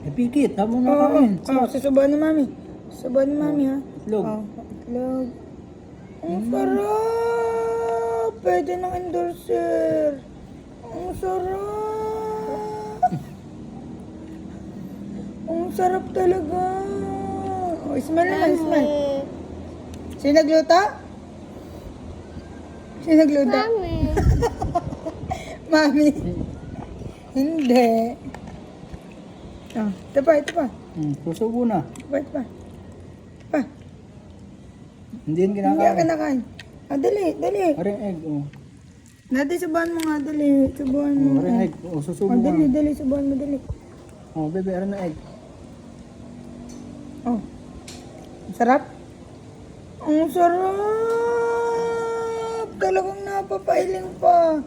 Napikit, habang nakain. Susubuan ni mami. Susubuan ni mami, ha? Itlog. Itlog. Ang sarap! Pwede ng endorser. Ang sarap! Ang sarap talaga. Smell naman, smell. Sino nagluto? Sino nagluto? Mami. Mami. Hindi. Ito pa. Susubo na. Ito pa. Hindi yan Hindi kinakain. ka kinakain. Dali. Aring egg, oh. Dati, subuhan mo nga, dali. Subuhan mo. Aring egg, oh, susubo ka. Dali, subuhan mo, dali. Oh, bebe, aring na egg. Sarap? Ang sarap! Talagang napapailing pa.